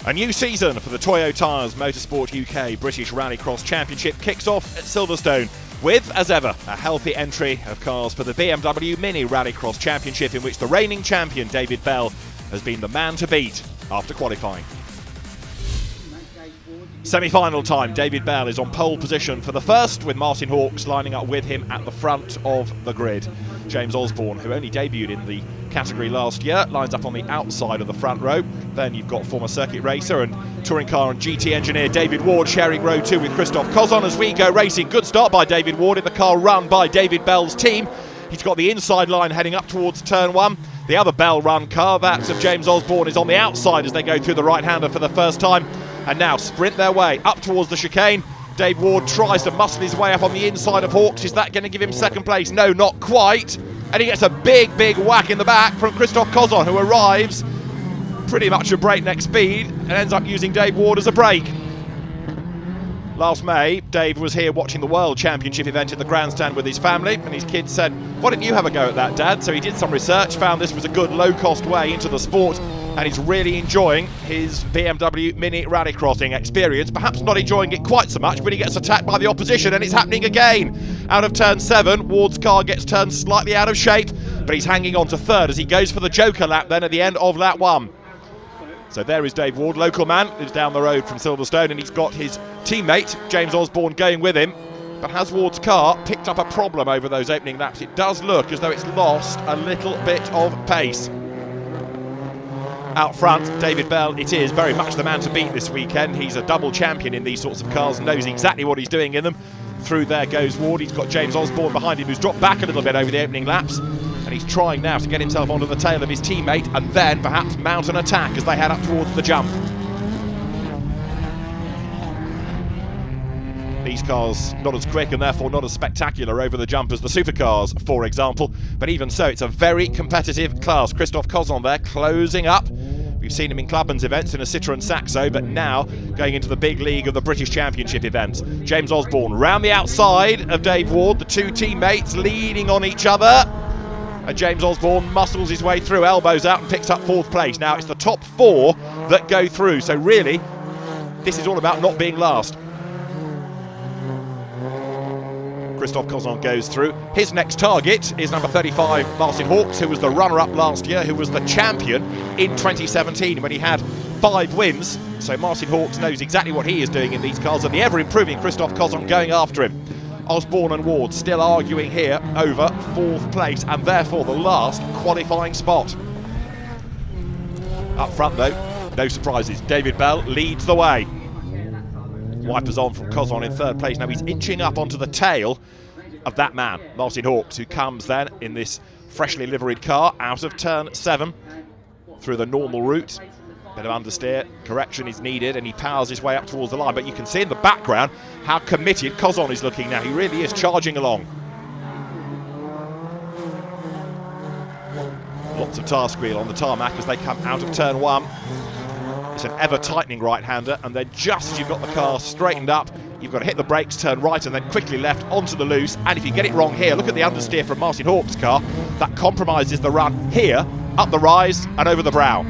A new season for the Toyo Tyres Motorsport UK British Rallycross Championship kicks off at Silverstone with, as ever, a healthy entry of cars for the BMW Mini Rallycross Championship, in which the reigning champion David Bell has been the man to beat after qualifying. Semi-final time, David Bell is on pole position for the first, with Martin Hawks lining up with him at the front of the grid. James Osborne, who only debuted in the category last year, lines up on the outside of the front row. Then you've got former circuit racer and touring car and GT engineer David Ward sharing row 2 with Christoph Kozon as we go racing. Good start by David Ward in the car run by David Bell's team. He's got the inside line heading up towards turn 1. The other Bell run car, that of James Osborne, is on the outside as they go through the right-hander for the first time. And now sprint their way up towards the chicane. Dave Ward tries to muscle his way up on the inside of Hawks. Is that going to give him second place? No, not quite. And he gets a big whack in the back from Christoph Kozon, who arrives pretty much at breakneck speed and ends up using Dave Ward as a brake. Last May, Dave was here watching the World Championship event in the grandstand with his family, and his kids said, "Why didn't you have a go at that, Dad?" So he did some research, found this was a good low-cost way into the sport, and he's really enjoying his BMW Mini Rallycrossing experience. Perhaps not enjoying it quite so much when he gets attacked by the opposition, and it's happening again. Out of turn 7, Ward's car gets turned slightly out of shape, but he's hanging on to third as he goes for the Joker lap then at the end of lap 1. So there is Dave Ward, local man, who's down the road from Silverstone, and he's got his teammate, James Osborne, going with him. But has Ward's car picked up a problem over those opening laps? It does look as though it's lost a little bit of pace. Out front, David Bell, it is very much the man to beat this weekend. He's a double champion in these sorts of cars and knows exactly what he's doing in them. Through there goes Ward. He's got James Osborne behind him, who's dropped back a little bit over the opening laps. And he's trying now to get himself onto the tail of his teammate and then perhaps mount an attack as they head up towards the jump. These cars not as quick and therefore not as spectacular over the jump as the supercars, for example, but even so, it's a very competitive class. Christoph Kozon there closing up. We've seen him in Clubman's events in a Citroën Saxo, but now going into the big league of the British Championship events. James Osborne round the outside of Dave Ward, the two teammates leaning on each other. And James Osborne muscles his way through, elbows out, and picks up 4th place. Now it's the top 4 that go through, so really this is all about not being last. Christoph Kozon goes through. His next target is number 35, Martin Hawks, who was the runner-up last year, who was the champion in 2017 when he had 5 wins. So Martin Hawks knows exactly what he is doing in these cars, and the ever-improving Christoph Kozon going after him. Osborne and Ward still arguing here over 4th place and therefore the last qualifying spot. Up front though, no surprises. David Bell leads the way. Wipers on from Kozon in 3rd place. Now he's inching up onto the tail of that man, Martin Hawks, who comes then in this freshly liveried car out of turn 7 through the normal route. Bit of understeer, correction is needed, and he powers his way up towards the line. But you can see in the background how committed Kozon is looking now. He really is charging along. Lots of task wheel on the tarmac as they come out of turn 1. It's an ever-tightening right-hander, and then just as you've got the car straightened up, you've got to hit the brakes, turn right, and then quickly left onto the loose. And if you get it wrong here, look at the understeer from Martin Hawks' car. That compromises the run here, up the rise, and over the brow.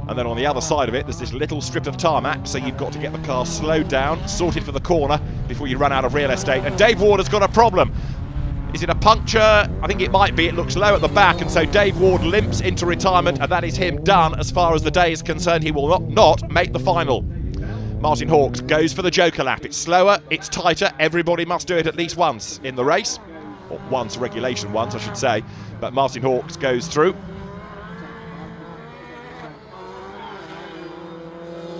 And then on the other side of it, there's this little strip of tarmac, so you've got to get the car slowed down, sorted for the corner, before you run out of real estate. And Dave Ward has got a problem. Is it a puncture? I think it might be. It looks low at the back, and so Dave Ward limps into retirement, and that is him done as far as the day is concerned. He will not make the final. Martin Hawks goes for the Joker lap. It's slower, it's tighter. Everybody must do it at least once in the race. Or once, regulation once, I should say. But Martin Hawks goes through.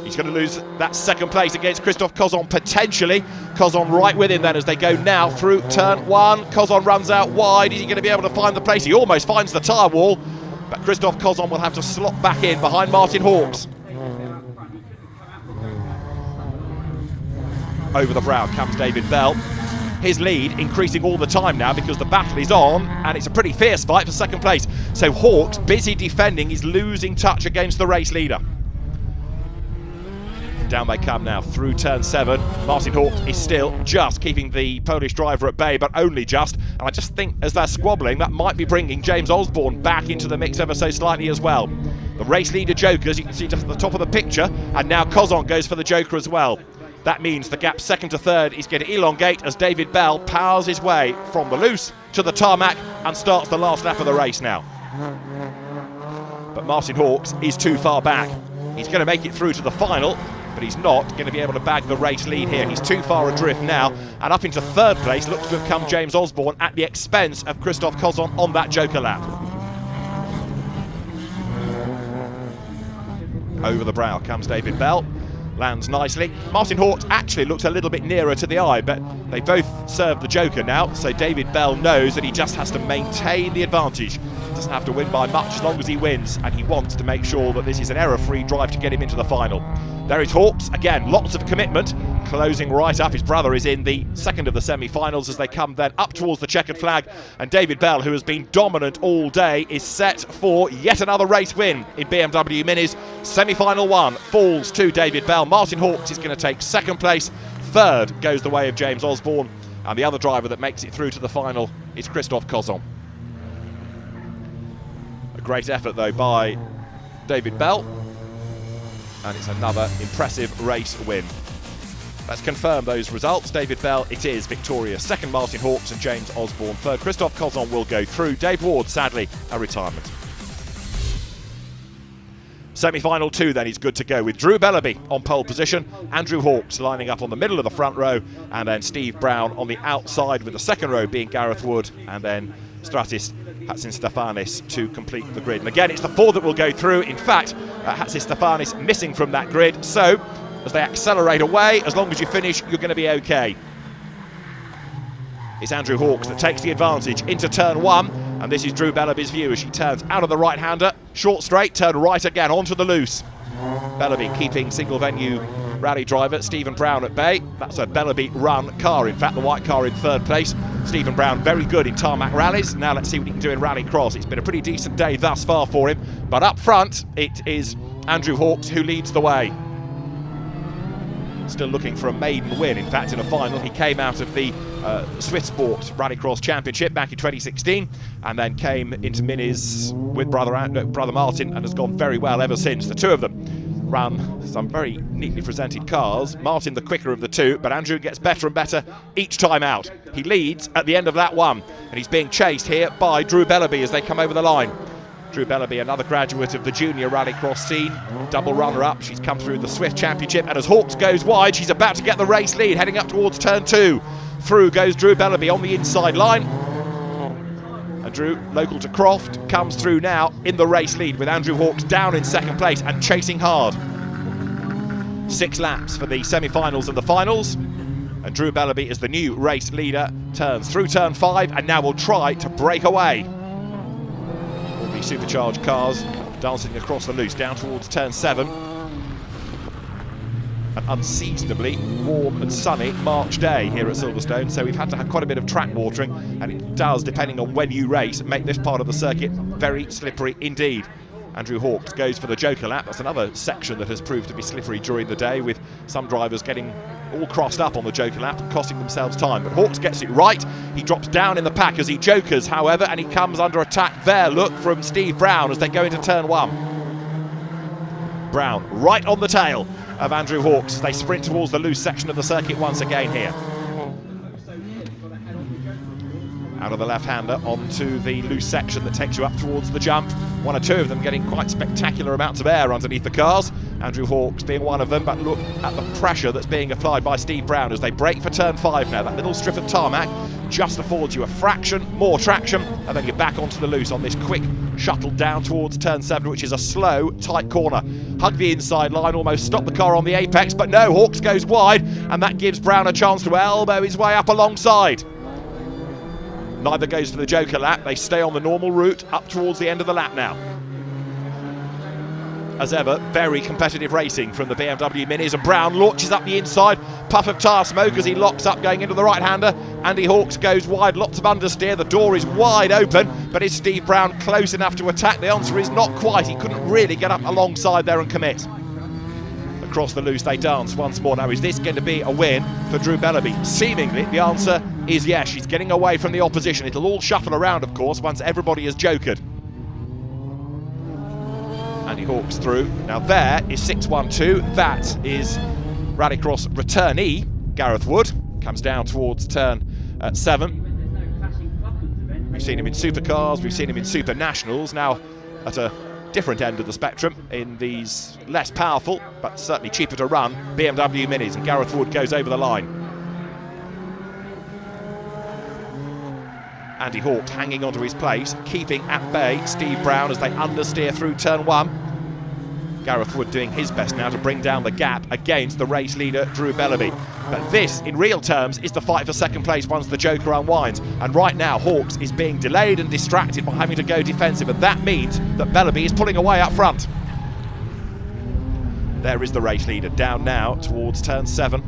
He's going to lose that 2nd place against Christoph Kozon, potentially. Kozon right with him then as they go now through turn 1. Kozon runs out wide. Is he going to be able to find the place? He almost finds the tyre wall, but Christoph Kozon will have to slot back in behind Martin Hawks. Over the brow comes David Bell. His lead increasing all the time now because the battle is on, and it's a pretty fierce fight for 2nd place. So Hawks, busy defending, is losing touch against the race leader. Down they come now through turn 7. Martin Hawks is still just keeping the Polish driver at bay, but only just. And I just think as they're squabbling, that might be bringing James Osborne back into the mix ever so slightly as well. The race leader Jokers, you can see just at the top of the picture, and now Kozon goes for the Joker as well. That means the gap second to third is going to elongate as David Bell powers his way from the loose to the tarmac and starts the last lap of the race now. But Martin Hawks is too far back. He's going to make it through to the final, but he's not going to be able to bag the race lead here. He's too far adrift now, and up into third place looks to have come James Osborne at the expense of Christoph Kozon on that Joker lap. Over the brow comes David Bell. Lands nicely. Martin Hawks actually looks a little bit nearer to the eye, but they both serve the Joker now, so David Bell knows that he just has to maintain the advantage. Doesn't have to win by much as long as he wins, and he wants to make sure that this is an error-free drive to get him into the final. There is Hawks, again, lots of commitment, closing right up. His brother is in the second of the semi-finals as they come then up towards the checkered flag, and David Bell, who has been dominant all day, is set for yet another race win in BMW Minis. Semi-final 1 falls to David Bell. Martin Hawks is going to take second place. Third goes the way of James Osborne, and the other driver that makes it through to the final is Christoph Kozon. A great effort though by David Bell, and it's another impressive race win. Let's confirm those results. David Bell, it is victorious. Second, Martin Hawks and James Osborne. Third, Christoph Kozon will go through. Dave Ward, sadly, a retirement. Semi-final 2 then is good to go with Drew Bellaby on pole position, Andrew Hawks lining up on the middle of the front row, and then Steve Brown on the outside, with the second row being Gareth Wood and then Stratis Hatzistefanis to complete the grid. And again, it's the 4 that will go through. In fact, Hatzistefanis missing from that grid, so as they accelerate away, as long as you finish, you're going to be okay. It's Andrew Hawks that takes the advantage into turn 1, and this is Drew Bellaby's view as she turns out of the right-hander, short straight, turn right again onto the loose. Bellaby keeping single venue rally driver Stephen Brown at bay. That's a Bellaby run car, in fact the white car in third place. Stephen Brown very good in tarmac rallies. Now let's see what he can do in Rallycross. It's been a pretty decent day thus far for him, but up front it is Andrew Hawks who leads the way. Still looking for a maiden win. In fact, in a final, he came out of the Sport Rallycross Championship back in 2016, and then came into Minis with brother Martin, and has gone very well ever since. The two of them run some very neatly presented cars. Martin the quicker of the two, but Andrew gets better and better each time out. He leads at the end of that one, and he's being chased here by Drew Bellaby as they come over the line. Drew Bellaby, another graduate of the junior rallycross scene, double runner-up. She's come through the Swift Championship, and as Hawks goes wide, she's about to get the race lead, heading up towards turn 2. Through goes Drew Bellaby on the inside line. And Drew, local to Croft, comes through now in the race lead, with Andrew Hawks down in second place and chasing hard. 6 laps for the semi-finals and the finals. And Drew Bellaby is the new race leader, turns through turn 5, and now will try to break away. The supercharged cars dancing across the loose down towards turn 7. An unseasonably warm and sunny March day here at Silverstone, so we've had to have quite a bit of track watering, and it does, depending on when you race, make this part of the circuit very slippery indeed. Andrew Hawks goes for the Joker lap. That's another section that has proved to be slippery during the day, with some drivers getting all crossed up on the Joker lap and costing themselves time. But Hawks gets it right. He drops down in the pack as he jokers, however, and he comes under attack there, look, from Steve Brown as they go into turn 1. Brown right on the tail of Andrew Hawks as they sprint towards the loose section of the circuit once again here. Out of the left-hander onto the loose section that takes you up towards the jump. One or two of them getting quite spectacular amounts of air underneath the cars. Andrew Hawks being one of them, but look at the pressure that's being applied by Steve Brown as they break for turn 5 now. That little strip of tarmac just affords you a fraction more traction, and then you're back onto the loose on this quick shuttle down towards turn 7, which is a slow, tight corner. Hug the inside line, almost stop the car on the apex, but no, Hawks goes wide, and that gives Brown a chance to elbow his way up alongside. Neither goes for the Joker lap. They stay on the normal route up towards the end of the lap now. As ever, very competitive racing from the BMW Minis, and Brown launches up the inside. Puff of tyre smoke as he locks up going into the right-hander. Andy Hawks goes wide, lots of understeer. The door is wide open, but is Steve Brown close enough to attack? The answer is not quite. He couldn't really get up alongside there and commit. across the loose they dance once more. Now, is this going to be a win for Drew Bellaby? Seemingly, the answer is yes. She's getting away from the opposition. It'll all shuffle around, of course, once everybody has jokered. Andy Hawks through. Now there is 6-1-2. That is Rallycross returnee Gareth Wood. Comes down towards turn 7. We've seen him in supercars, we've seen him in super nationals. Now at a different end of the spectrum in these less powerful but certainly cheaper to run BMW Minis, and Gareth Wood goes over the line. Andy Hawks hanging onto his place, keeping at bay Steve Brown as they understeer through turn 1. Gareth Wood doing his best now to bring down the gap against the race leader Drew Bellaby. But this, in real terms, is the fight for second place once the joker unwinds. And right now, Hawks is being delayed and distracted by having to go defensive, and that means that Bellaby is pulling away up front. There is the race leader down now towards turn 7.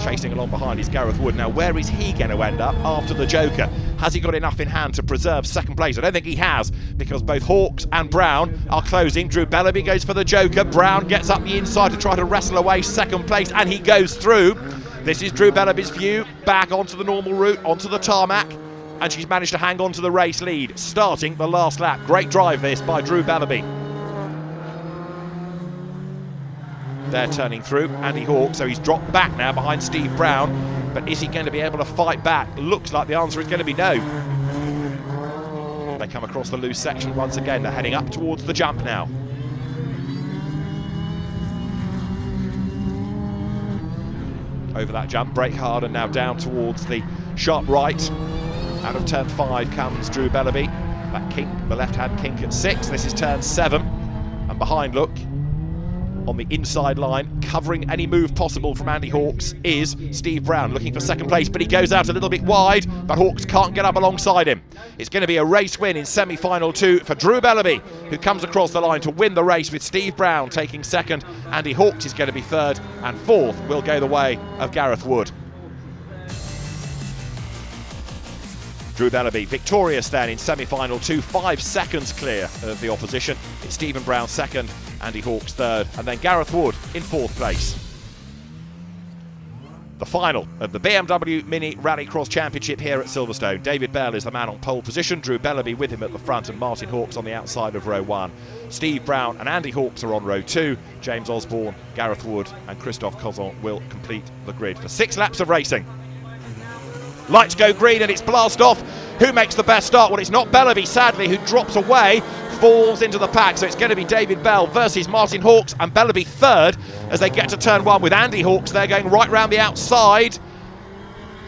Chasing along behind is Gareth Wood. Now, where is he going to end up after the joker? Has he got enough in hand to preserve second place? I don't think he has, because both Hawks and Brown are closing. Drew Bellaby goes for the joker. Brown gets up the inside to try to wrestle away second place, and he goes through. This is Drew Bellaby's view, back onto the normal route, onto the tarmac, and she's managed to hang on to the race lead, starting the last lap. Great drive this by Drew Bellaby. They're turning through Andy Hawks, so he's dropped back now behind Steve Brown, but is he going to be able to fight back? Looks like the answer is going to be no. They come across the loose section once again. They're heading up towards the jump now. Over that jump, brake hard, and now down towards the sharp right. Out of turn 5 comes Drew Bellaby. That kink, the left-hand kink at 6. This is turn 7, and behind, look, on the inside line, covering any move possible from Andy Hawks, is Steve Brown, looking for second place, but he goes out a little bit wide, but Hawks can't get up alongside him. It's going to be a race win in semi-final 2 for Drew Bellaby, who comes across the line to win the race, with Steve Brown taking second. Andy Hawks is going to be third, and fourth will go the way of Gareth Wood. Drew Bellaby victorious then in semi-final 2, 5 seconds clear of the opposition. It's Stephen Brown second, Andy Hawks third, and then Gareth Wood in fourth place. The final of the BMW Mini Rallycross Championship here at Silverstone. David Bell is the man on pole position, Drew Bellaby with him at the front, and Martin Hawks on the outside of row 1. Steve Brown and Andy Hawks are on row 2. James Osborne, Gareth Wood and Christophe Cozon will complete the grid for 6 laps of racing. Lights go green and it's blast off. Who makes the best start? Well, it's not Bellaby, sadly, who drops away, falls into the pack. So it's going to be David Bell versus Martin Hawks, and Bellaby third as they get to turn 1 with Andy Hawks. They're going right round the outside,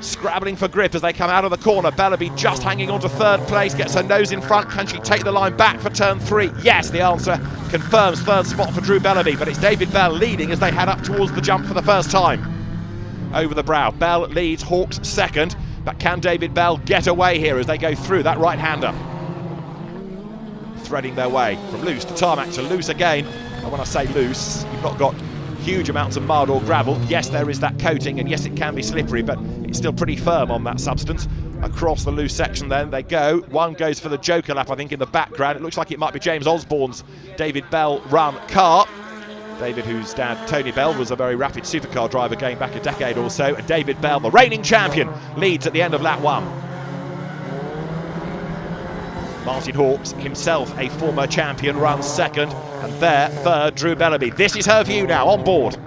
scrabbling for grip as they come out of the corner. Bellaby just hanging on to third place, gets her nose in front. Can she take the line back for turn 3? Yes, the answer confirms third spot for Drew Bellaby, but it's David Bell leading as they head up towards the jump for the first time. Over the brow, Bell leads, Hawks second. But can David Bell get away here as they go through that right-hander? Threading their way from loose to tarmac to loose again. And when I say loose, you've not got huge amounts of mud or gravel. Yes, there is that coating, and yes, it can be slippery, but it's still pretty firm on that substance. Across the loose section then they go. One goes for the joker lap, I think, in the background. It looks like it might be James Osborne's David Bell run car. David, whose dad, Tony Bell, was a very rapid supercar driver going back a decade or so. And David Bell, the reigning champion, leads at the end of lap 1. Martin Hawks, himself a former champion, runs second. And there, third, Drew Bellaby. This is her view now, on board.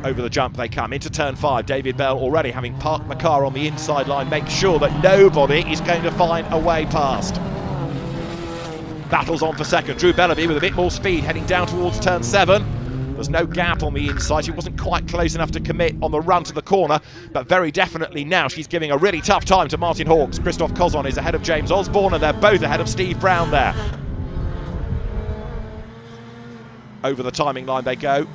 Over the jump they come, into turn 5. David Bell, already having parked the car on the inside line, makes sure that nobody is going to find a way past. Battles on for second. Drew Bellaby with a bit more speed, heading down towards turn 7. There's no gap on the inside. She wasn't quite close enough to commit on the run to the corner, but very definitely now she's giving a really tough time to Martin Hawks. Christophe Cozon is ahead of James Osborne, and they're both ahead of Steve Brown there. Over the timing line they go.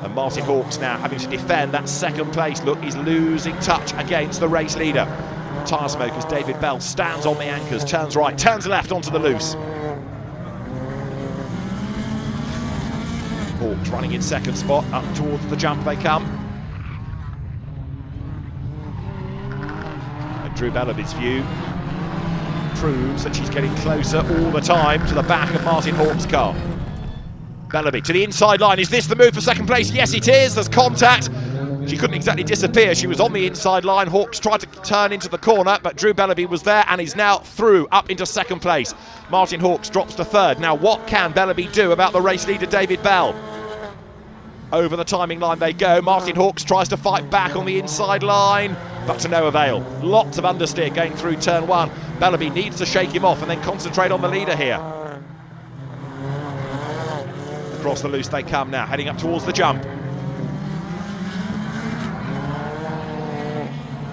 And Martin Hawks now having to defend that second place. Look, he's losing touch against the race leader. Tyre smoke as David Bell stands on the anchors, turns right, turns left onto the loose. Hawks running in second spot, up towards the jump they come. Drew Bellaby's view proves that she's getting closer all the time to the back of Martin Hawk's car. Bellaby to the inside line. Is this the move for second place? Yes, it is. There's contact. She couldn't exactly disappear. She was on the inside line. Hawks tried to turn into the corner, but Drew Bellaby was there and is now through up into second place. Martin Hawks drops to third. Now, what can Bellaby do about the race leader, David Bell? Over the timing line they go. Martin Hawks tries to fight back on the inside line, but to no avail. Lots of understeer going through turn one. Bellaby needs to shake him off and then concentrate on the leader here. Across the loose they come now, heading up towards the jump.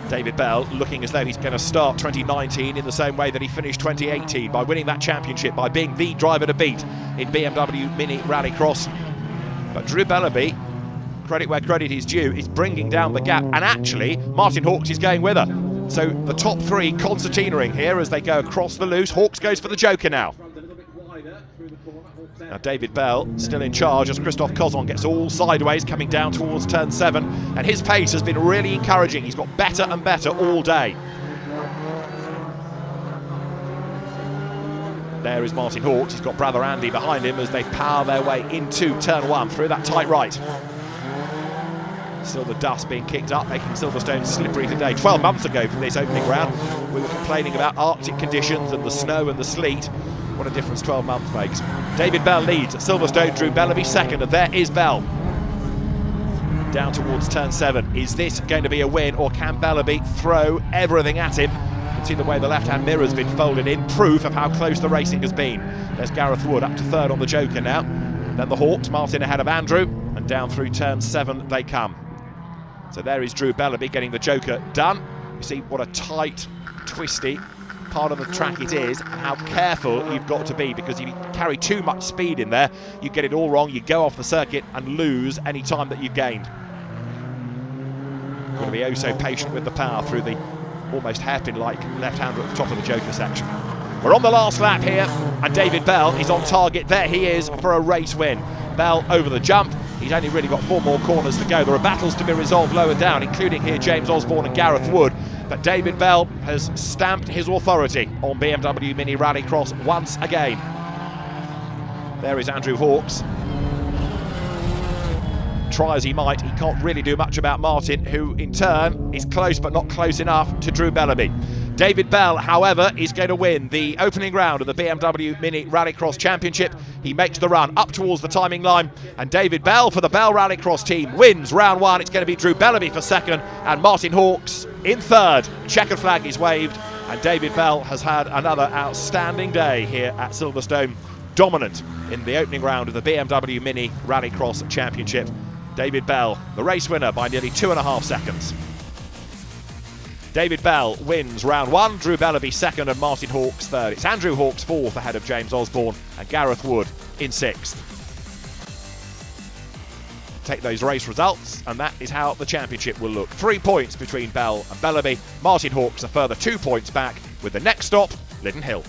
David Bell looking as though he's going to start 2019 in the same way that he finished 2018, by winning that championship, by being the driver to beat in BMW Mini Rallycross. But Drew Bellaby, credit where credit is due, is bringing down the gap, and actually Martin Hawks is going with her. So the top three concertinaing here as they go across the loose. Hawks goes for the joker now. Now David Bell still in charge as Christoph Kozon gets all sideways coming down towards turn 7, and his pace has been really encouraging. He's got better and better all day. There is Martin Hawks. He's got brother Andy behind him as they power their way into turn 1 through that tight right. Still the dust being kicked up, making Silverstone slippery today. 12 months ago from this opening round, we were complaining about Arctic conditions and the snow and the sleet. What a difference 12 months makes. David Bell leads at Silverstone, Drew Bellaby second, and there is Bell. Down towards turn 7. Is this going to be a win, or can Bellaby throw everything at him? You can see the way the left-hand mirror has been folded in, proof of how close the racing has been. There's Gareth Wood up to third on the joker now. Then the Hawks, Martin ahead of Andrew, and down through turn 7 they come. So there is Drew Bellaby getting the joker done. You see what a tight, twisty part of the track it is, and how careful you've got to be, because if you carry too much speed in there, you get it all wrong, you go off the circuit and lose any time that you've gained. Got to be oh so patient with the power through the almost hairpin-like left-hander at the top of the joker section. We're on the last lap here, and David Bell is on target. There he is for a race win. Bell over the jump. He's only really got 4 more corners to go. There are battles to be resolved lower down, including here James Osborne and Gareth Wood. But David Bell has stamped his authority on BMW Mini Rallycross once again. There is Andrew Hawks. Try as he might, he can't really do much about Martin, who in turn is close but not close enough to Drew Bellaby. David Bell, however, is going to win the opening round of the BMW Mini Rallycross Championship. He makes the run up towards the timing line, and David Bell for the Bell Rallycross team wins round 1. It's going to be Drew Bellaby for second and Martin Hawks in third. Checkered flag is waved, and David Bell has had another outstanding day here at Silverstone, dominant in the opening round of the BMW Mini Rallycross Championship. David Bell, the race winner by nearly 2.5 seconds. David Bell wins round 1, Drew Bellaby second and Martin Hawks third. It's Andrew Hawks fourth ahead of James Osborne and Gareth Wood in 6th. Take those race results and that is how the championship will look. 3 points between Bell and Bellaby. Martin Hawks a further 2 points back with the next stop, Liddon Hill.